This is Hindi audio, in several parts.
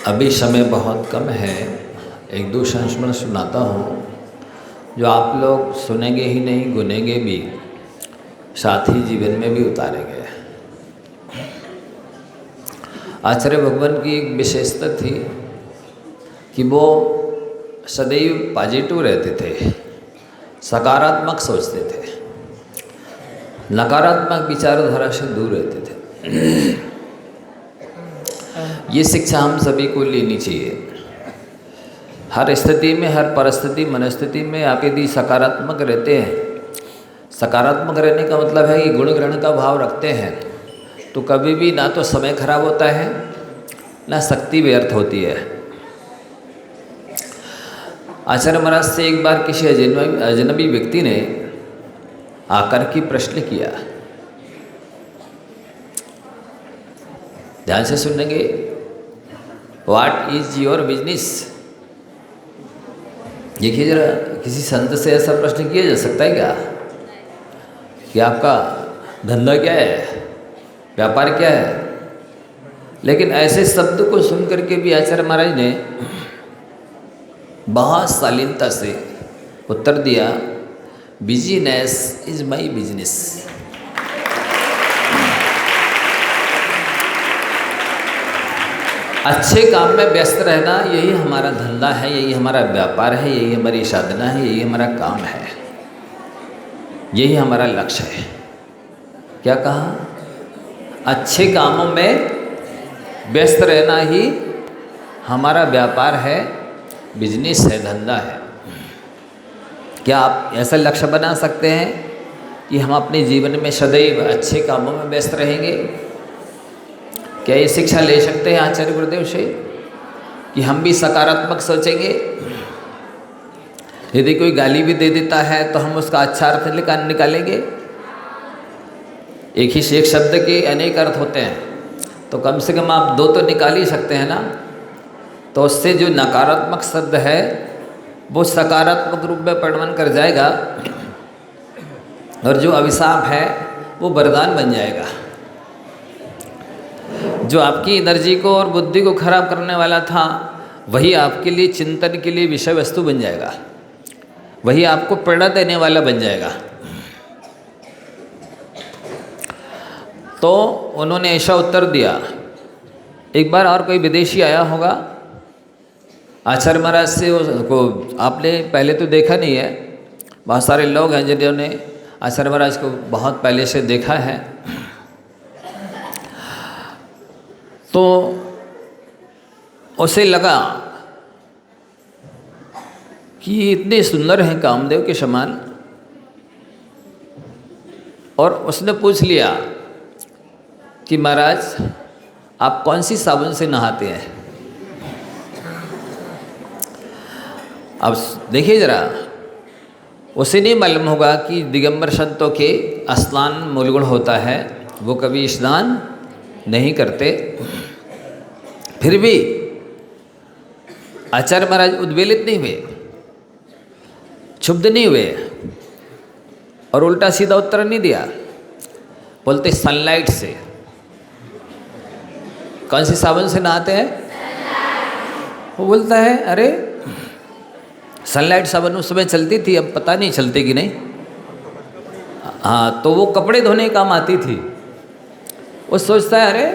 अभी समय बहुत कम है, एक दो संस्मरण सुनाता हूँ जो आप लोग सुनेंगे ही नहीं, गुनेंगे भी, साथ ही जीवन में भी उतारेंगे। आचार्य भगवान की एक विशेषता थी कि वो सदैव पॉजिटिव रहते थे, सकारात्मक सोचते थे, नकारात्मक विचारधारा से दूर रहते थे। ये शिक्षा हम सभी को लेनी चाहिए। हर स्थिति में, हर परिस्थिति मनस्थिति में आप यदि सकारात्मक रहते हैं, सकारात्मक रहने का मतलब है कि गुण ग्रहण का भाव रखते हैं, तो कभी भी ना तो समय खराब होता है ना शक्ति व्यर्थ होती है। आचार्य महाराज से एक बार किसी अजनबी व्यक्ति ने आकर के प्रश्न किया, ध्यान से सुनेंगे। What is your business? देखिए जरा, किसी संत से ऐसा प्रश्न किया जा सकता है क्या कि आपका धंधा क्या है, व्यापार क्या है? लेकिन ऐसे शब्द को सुन करके भी आचार्य महाराज ने बहुत शालीनता से उत्तर दिया, बिजनेस इज माई बिजनेस। अच्छे काम में व्यस्त रहना यही हमारा धंधा है, यही हमारा व्यापार है, यही हमारी साधना है, यही हमारा काम है, यही हमारा लक्ष्य है। क्या कहा? अच्छे कामों में व्यस्त रहना ही हमारा व्यापार है, बिजनेस है, धंधा है। क्या आप ऐसा लक्ष्य बना सकते हैं कि हम अपने जीवन में सदैव अच्छे कामों में व्यस्त रहेंगे? क्या ये शिक्षा ले सकते हैं आचार्य गुरुदेव से कि हम भी सकारात्मक सोचेंगे? यदि कोई गाली भी दे देता है तो हम उसका अच्छा अर्थ निकालेंगे? एक ही से एक शब्द के अनेक अर्थ होते हैं, तो कम से कम आप दो तो निकाल ही सकते हैं ना। तो उससे जो नकारात्मक शब्द है वो सकारात्मक रूप में परिणमन कर जाएगा, और जो अभिशाप है वो वरदान बन जाएगा। जो आपकी एनर्जी को और बुद्धि को खराब करने वाला था, वही आपके लिए चिंतन के लिए विषय वस्तु बन जाएगा, वही आपको प्रेरणा देने वाला बन जाएगा। तो उन्होंने ऐसा उत्तर दिया। एक बार और कोई विदेशी आया होगा, आचार्य महाराज से को आपने पहले तो देखा नहीं है, बहुत सारे लोग हैं जिन्होंने आचार्य महाराज को बहुत पहले से देखा है। तो उसे लगा कि इतने सुंदर हैं कामदेव के समान, और उसने पूछ लिया कि महाराज आप कौन सी साबुन से नहाते हैं? अब देखिए जरा, उसे नहीं मालूम होगा कि दिगंबर संतों के स्नान मूलगुण होता है, वो कभी स्नान नहीं करते। फिर भी आचार्य महाराज उद्वेलित नहीं हुए, क्षुब्ध नहीं हुए, और उल्टा सीधा उत्तर नहीं दिया। बोलते सनलाइट से। कौन सी साबुन से नहाते हैं? वो बोलता है अरे सनलाइट साबुन उस समय चलती थी, अब पता नहीं चलती कि नहीं। हाँ, तो वो कपड़े धोने काम आती थी। वो सोचता है अरे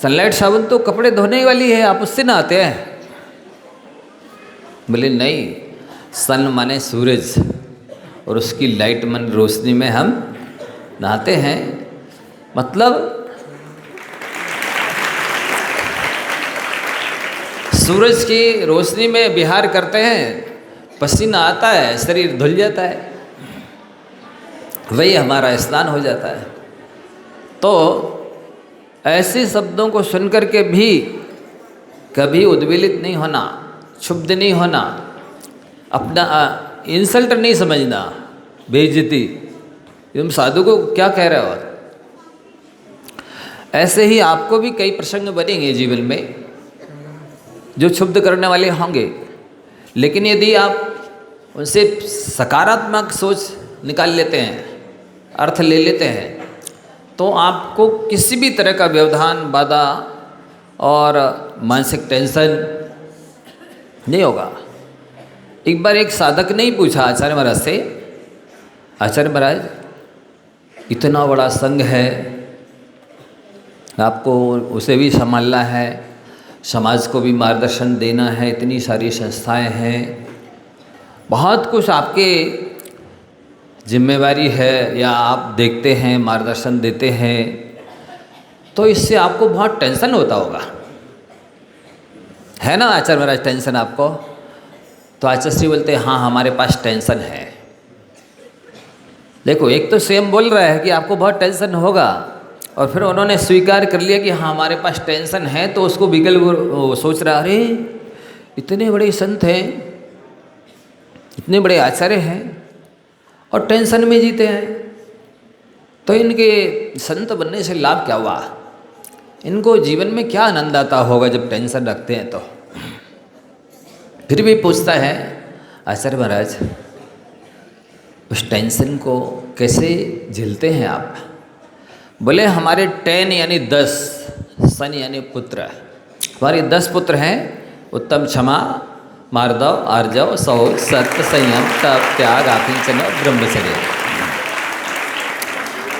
सनलाइट साबुन तो कपड़े धोने वाली है, आप उससे नहाते हैं? बोले नहीं, सन माने सूरज, और उसकी लाइट मन रोशनी में हम नहाते हैं। मतलब सूरज की रोशनी में विहार करते हैं, पसीना आता है, शरीर धुल जाता है, वही हमारा स्नान हो जाता है। तो ऐसे शब्दों को सुनकर के भी कभी उद्वेलित नहीं होना, क्षुब्ध नहीं होना, अपना इंसल्ट नहीं समझना, बेइज्जती, तुम साधु को क्या कह रहे हो। ऐसे ही आपको भी कई प्रसंग बनेंगे जीवन में जो क्षुब्ध करने वाले होंगे, लेकिन यदि आप उनसे सकारात्मक सोच निकाल लेते हैं, अर्थ ले लेते हैं, तो आपको किसी भी तरह का व्यवधान, बाधा और मानसिक टेंशन नहीं होगा। एक बार एक साधक ने ही पूछा आचार्य महाराज से, आचार्य महाराज इतना बड़ा संघ है, आपको उसे भी संभालना है, समाज को भी मार्गदर्शन देना है, इतनी सारी संस्थाएं हैं, बहुत कुछ आपके जिम्मेवारी है या आप देखते हैं, मार्गदर्शन देते हैं, तो इससे आपको बहुत टेंशन होता होगा, है ना आचार्य महाराज टेंशन आपको? तो आचार्य श्री बोलते हैं हाँ हमारे पास टेंशन है। देखो एक तो स्वयं बोल रहा है कि आपको बहुत टेंशन होगा, और फिर उन्होंने स्वीकार कर लिया कि हाँ हमारे पास टेंशन है, तो उसको बिगल वो सोच रहा अरे इतने बड़े संत हैं, इतने बड़े आचार्य हैं और टेंशन में जीते हैं, तो इनके संत बनने से लाभ क्या हुआ? इनको जीवन में क्या आनंद आता होगा जब टेंशन रखते हैं? तो फिर भी पूछता है आचार्य महाराज उस टेंशन को कैसे झेलते हैं आप? बोले हमारे 10 यानी 10 सन यानी पुत्र, हमारे 10 पुत्र हैं, उत्तम, क्षमा, मार्दव, आर्जव, सौच, सत्य, संयम, तप, त्याग, आकिंचन, ब्रह्मचर्य।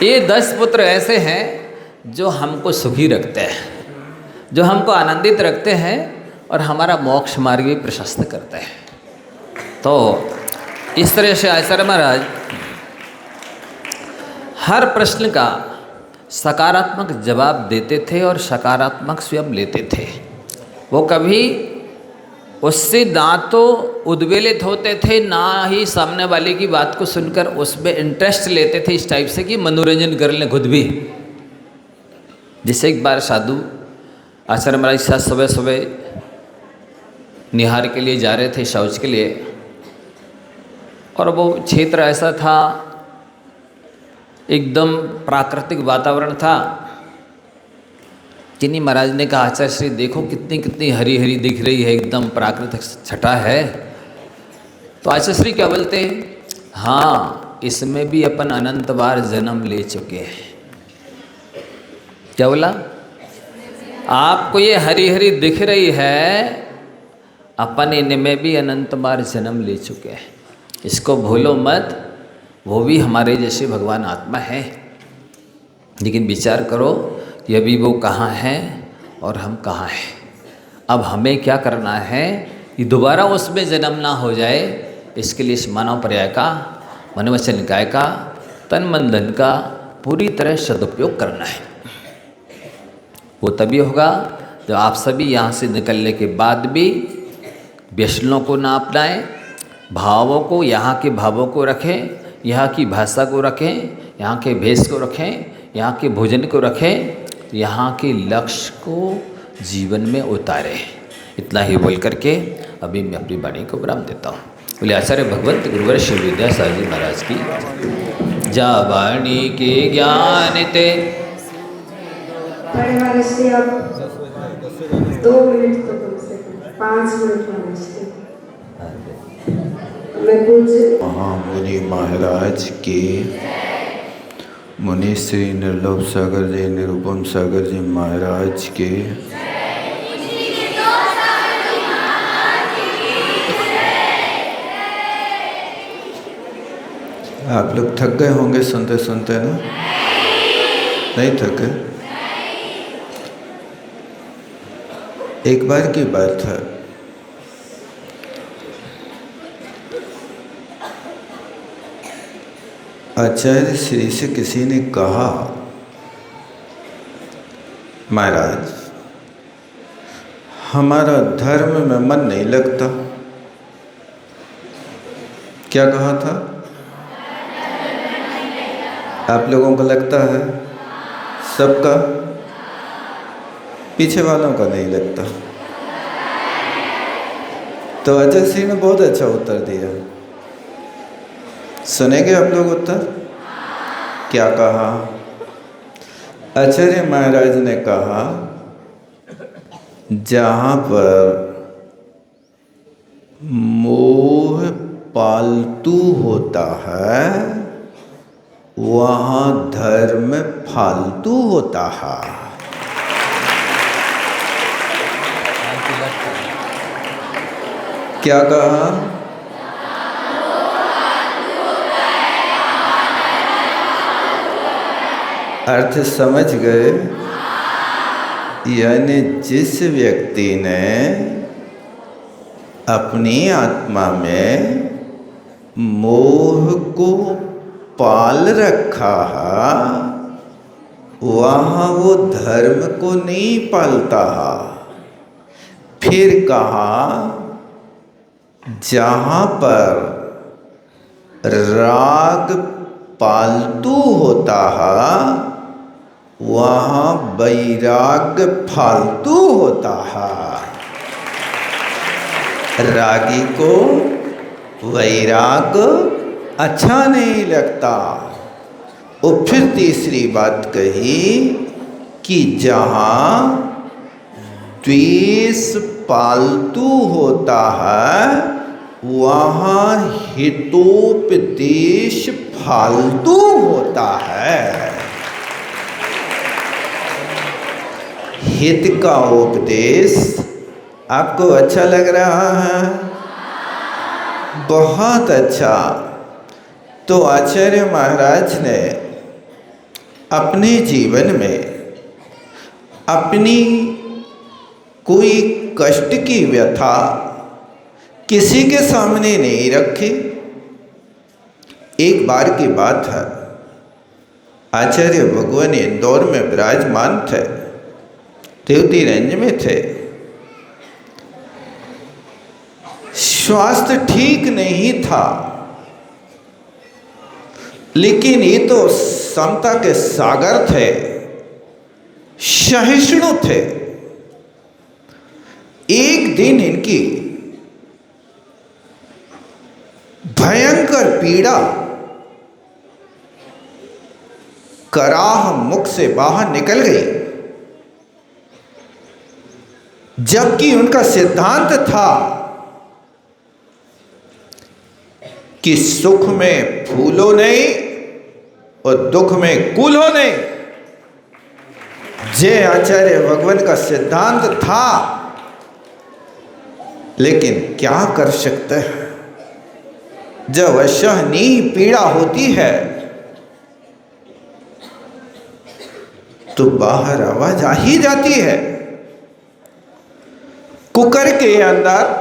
ये 10 पुत्र ऐसे हैं जो हमको सुखी रखते हैं, जो हमको आनंदित रखते हैं और हमारा मोक्ष मार्ग भी प्रशस्त करते हैं। तो इस तरह से आचार्य महाराज हर प्रश्न का सकारात्मक जवाब देते थे और सकारात्मक स्वयं लेते थे। वो कभी उससे ना तो उद्वेलित होते थे, ना ही सामने वाले की बात को सुनकर उसमें इंटरेस्ट लेते थे इस टाइप से कि मनोरंजन कर लें खुद भी। जैसे एक बार साधु आचार्य महाराज के साथ सुबह सुबह निहार के लिए जा रहे थे, शौच के लिए, और वो क्षेत्र ऐसा था, एकदम प्राकृतिक वातावरण था। किन्हीं महाराज ने कहा आचार्य श्री देखो कितनी कितनी हरी हरी दिख रही है, एकदम प्राकृतिक छटा है। तो आचार्य श्री क्या बोलते हैं, हाँ इसमें भी अपन अनंत बार जन्म ले चुके हैं। क्या बोला? आपको ये हरी हरी दिख रही है, अपन इनमें भी अनंत बार जन्म ले चुके हैं, इसको भूलो मत। वो भी हमारे जैसे भगवान आत्मा है, लेकिन विचार करो कि अभी वो कहाँ हैं और हम कहाँ हैं। अब हमें क्या करना है कि दोबारा उसमें जन्म ना हो जाए, इसके लिए इस मानव पर्याय का, मन वचन निकाय का, तन मन धन का पूरी तरह सदुपयोग करना है। वो तभी होगा जब आप सभी यहाँ से निकलने के बाद भी व्यसनों को ना अपनाएं, भावों को, यहाँ के भावों को रखें, यहाँ की भाषा को रखें, यहाँ के भेष को रखें, यहाँ के भोजन को रखें, यहाँ के लक्ष्य को जीवन में उतारें। इतना ही बोल करके अभी मैं अपनी वाणी को विराम देता हूँ। बोले आचार्य भगवंत गुरुवर श्री विद्यासागर जी महाराज की जा वाणी के ज्ञान ते। पढ़ने वाले से अब 2 मिनट तो कम से कम 5 मिनट होने चाहिए। मैं पूछ महामुनि महाराज के, मुनि श्री निर्लोभ सागर जी, निरुपम सागर जी महाराज के, आप लोग थक गए होंगे सुनते सुनते ना? नहीं थके? एक बार की बात है, आचार्य श्री से किसी ने कहा महाराज हमारा धर्म में मन नहीं लगता। क्या कहा था? आप लोगों को लगता है? सबका? पीछे वालों का नहीं लगता। तो आचार्य श्री ने बहुत अच्छा उत्तर दिया। सुनेंगे आप लोग उत्तर? क्या कहा? आचार्य महाराज ने कहा जहाँ पर मोह पालतू होता है वहाँ धर्म फालतू होता है। क्या कहा? अर्थ समझ गए? यानी जिस व्यक्ति ने अपनी आत्मा में मोह को पाल रखा है, वहाँ वो धर्म को नहीं पालता। फिर कहा जहाँ पर राग पालतू होता है, वहाँ वैराग्य फालतू होता है। रागी को वैराग अच्छा नहीं लगता। और फिर तीसरी बात कही कि जहाँ द्वेष पालतू होता है, वहाँ हितोपदेश फालतू होता है। हित का उपदेश आपको अच्छा लग रहा है? बहुत अच्छा। तो आचार्य महाराज ने अपने जीवन में अपनी कोई कष्ट की व्यथा किसी के सामने नहीं रखी। एक बार की बात है, आचार्य भगवान इंदौर में विराजमान थे, देवतीरंज में थे। स्वास्थ्य ठीक नहीं था, लेकिन ये तो समता के सागर थे, सहिष्णु थे। एक दिन इनकी भयंकर पीड़ा कराह मुख से बाहर निकल गई, जबकि उनका सिद्धांत था कि सुख में फूलो नहीं और दुख में कूलो नहीं। जय आचार्य भगवान का सिद्धांत था, लेकिन क्या कर सकते हैं, जब असहनीय पीड़ा होती है तो बाहर आवाज आ ही जाती है। कुकर के अंदर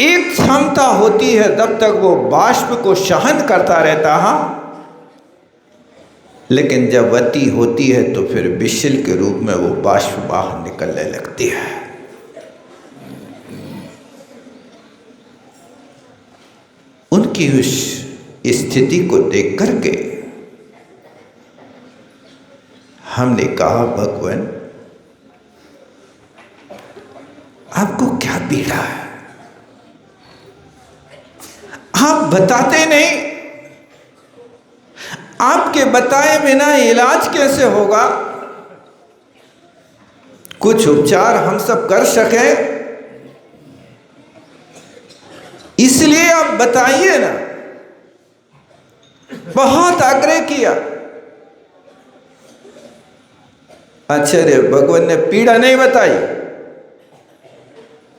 एक क्षमता होती है, तब तक वो बाष्प को सहन करता रहता है, लेकिन जब अति होती है तो फिर विषल के रूप में वो बाष्प बाहर निकलने लगती है। उनकी उस स्थिति को देख करके हमने कहा, भगवान आपको क्या पीड़ा है? आप बताते नहीं, आपके बताए बिना इलाज कैसे होगा? कुछ उपचार हम सब कर सके, इसलिए आप बताइए ना। बहुत आग्रह किया। आचार्य भगवान ने पीड़ा नहीं बताई,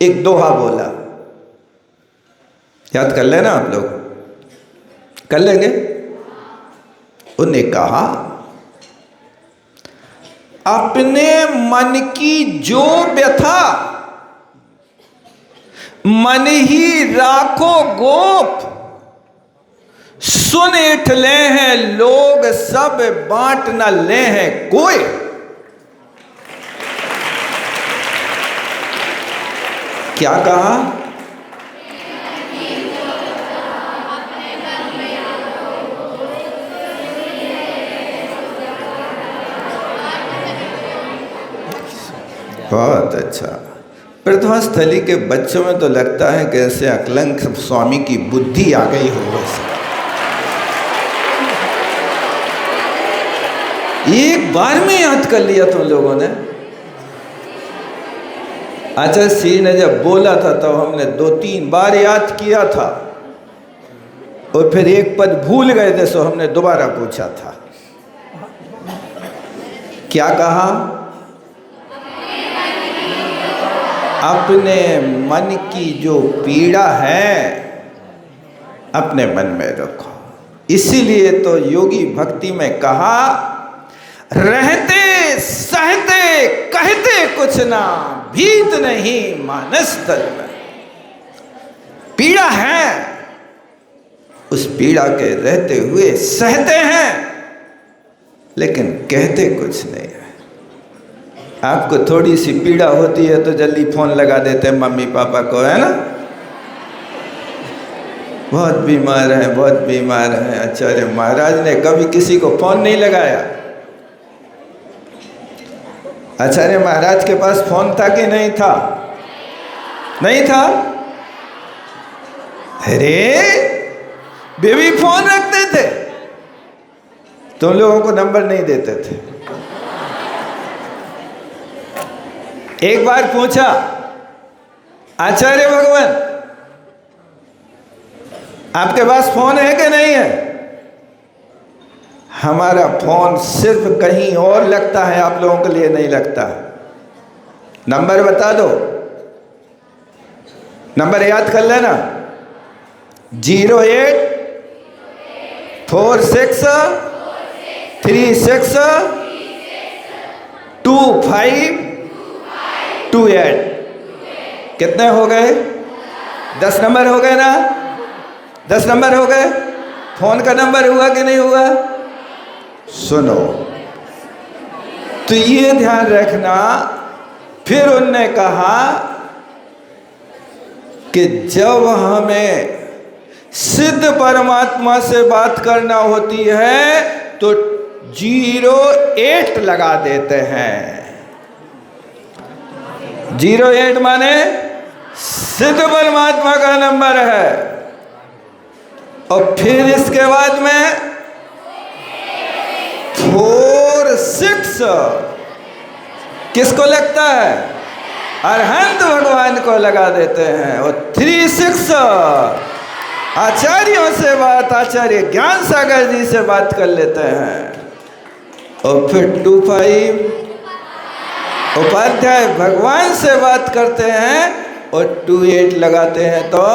एक दोहा बोला, याद कर लेना आप लोग, कर लेंगे। उन्होंने कहा, अपने मन की जो व्यथा मन ही राखो गोप, सुन इठ ले हैं लोग सब बांट न ले हैं कोई। क्या कहा? बहुत अच्छा। प्रथमा स्थली के बच्चों में तो लगता है कि ऐसे अकलंक स्वामी की बुद्धि आ गई हो वैसे। एक बार में याद कर लिया तुम लोगों ने। आचार्य श्री ने जब बोला था तो हमने 2-3 बार याद किया था, और फिर एक पद भूल गए थे, सो हमने दोबारा पूछा था। क्या कहा? अपने मन की जो पीड़ा है अपने मन में रखो। इसीलिए तो योगी भक्ति में कहा, रहते सहते कहते कुछ ना, भीत नहीं मानस तल में। पीड़ा है, उस पीड़ा के रहते हुए सहते हैं, लेकिन कहते कुछ नहीं है। आपको थोड़ी सी पीड़ा होती है तो जल्दी फोन लगा देते हैं मम्मी पापा को, है ना, बहुत बीमार है, बहुत बीमार है। आचार्य महाराज ने कभी किसी को फोन नहीं लगाया। आचार्य महाराज के पास फोन था कि नहीं था? नहीं था। अरे बेबी फोन रखते थे, तुम लोगों को नंबर नहीं देते थे। एक बार पूछा, आचार्य भगवान आपके पास फोन है कि नहीं है? हमारा फोन सिर्फ कहीं और लगता है, आप लोगों के लिए नहीं लगता। नंबर बता दो, नंबर याद कर लेना, 08 46 36 25 28। कितने हो गए? 10 नंबर हो गए ना? 10 नंबर हो गए। फोन का नंबर हुआ कि नहीं हुआ? सुनो, तो ये ध्यान रखना। फिर उनने कहा कि जब हमें सिद्ध परमात्मा से बात करना होती है तो 08 लगा देते हैं। 08 माने सिद्ध परमात्मा का नंबर है। और फिर इसके बाद में 46 किसको लगता है? अरहंत भगवान को लगा देते हैं। और 36 आचार्यों से बात, आचार्य ज्ञान सागर जी से बात कर लेते हैं। और फिर 25 उपाध्याय भगवान से बात करते हैं। और 28 लगाते हैं तो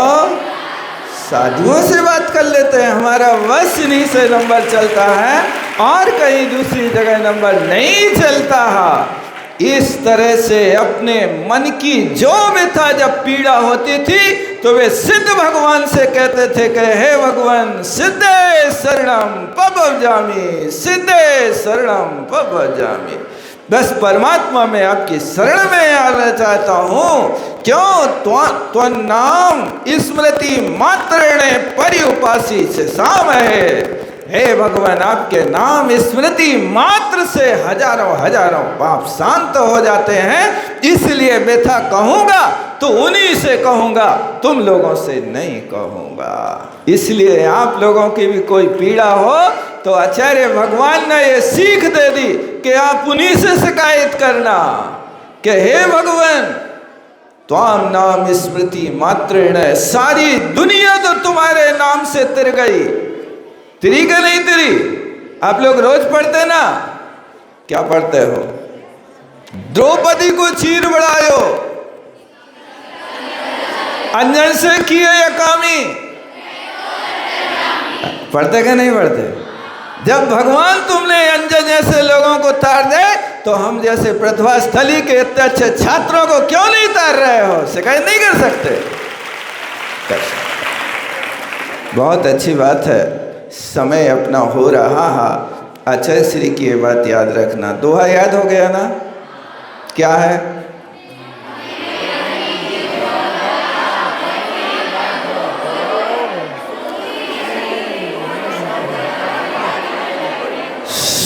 साधुओं से बात कर लेते हैं। हमारा बस इन्हीं से नंबर चलता है और कहीं दूसरी जगह नंबर नहीं चलता है। इस तरह से अपने मन की जो व्यथा जब पीड़ा होती थी तो वे सिद्ध भगवान से कहते थे कि हे भगवान, सिद्धे शरणम पवजामि, सिद्धे शरणम पवजामि। बस परमात्मा में आपकी शरण में आना चाहता हूँ। क्यों? त्वं नाम स्मृति मात्रेण पर्युपासी से साम है। हे भगवान, आपके नाम स्मृति मात्र से हजारों हजारों पाप शांत हो जाते हैं। इसलिए व्यथा कहूँगा तो उन्हीं से कहूँगा, तुम लोगों से नहीं कहूँगा। इसलिए आप लोगों की भी कोई पीड़ा हो तो आचार्य भगवान ने ये सीख दे दी कि आप उन्हीं से शिकायत करना कि हे भगवान, त्वाम नाम स्मृति मात्रेण, सारी दुनिया तो तुम्हारे नाम से तिर गई। तिरी का नहीं तिरी? आप लोग रोज पढ़ते ना? क्या पढ़ते हो? द्रौपदी को चीर बढ़ायो, अंजन से किए या कामी। पढ़ते क्या नहीं पढ़ते? जब भगवान तुमने अंजन जैसे लोगों को तार दे तो हम जैसे प्रतिभा स्थली के इतने अच्छे छात्रों को क्यों नहीं तार रहे हो? शिकायत नहीं कर सकते? कर सकते। बहुत अच्छी बात है। समय अपना हो रहा है। आचार्य श्री की ये बात याद रखना। दोहा याद हो गया ना? क्या है?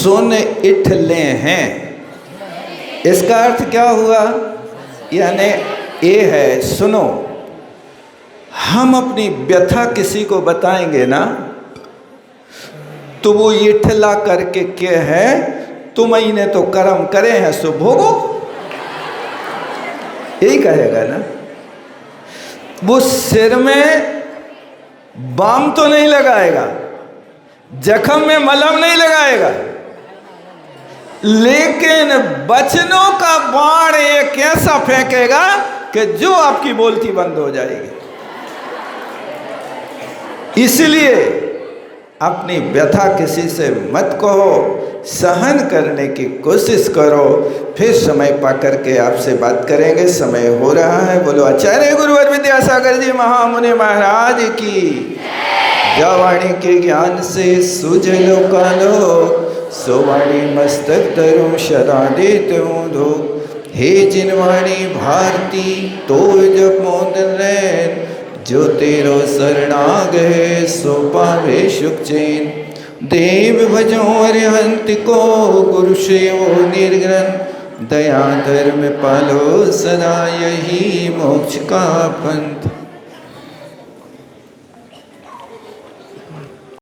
सुन इठले हैं। इसका अर्थ क्या हुआ? यानी ये है, सुनो, हम अपनी व्यथा किसी को बताएंगे ना तो वो इठला करके के है, तुम ने तो कर्म करे हैं सो भोगो, यही कहेगा ना। वो सिर में बाम तो नहीं लगाएगा, जख्म में मलहम नहीं लगाएगा, लेकिन बचनों का बाण एक ऐसा फेंकेगा कि जो आपकी बोलती बंद हो जाएगी। इसलिए अपनी व्यथा किसी से मत कहो, सहन करने की कोशिश करो, फिर समय पा करके आपसे बात करेंगे। समय हो रहा है। बोलो आचार्य गुरुवर विद्यासागर जी महामुनि महाराज की। जावाणी के ज्ञान से सुजलो कालो, सोवाणी मस्तक तरु सदा देते धो। हे जिनवाणी भारती तो जब मोदन रैन, जो तेरो शरणागए सो पावे सुख चैन। देव भजो अरिहंत को, गुरु सेवो निर्ग्रहण। दया धर्म पालो सदा, यही मोक्ष का पंथ।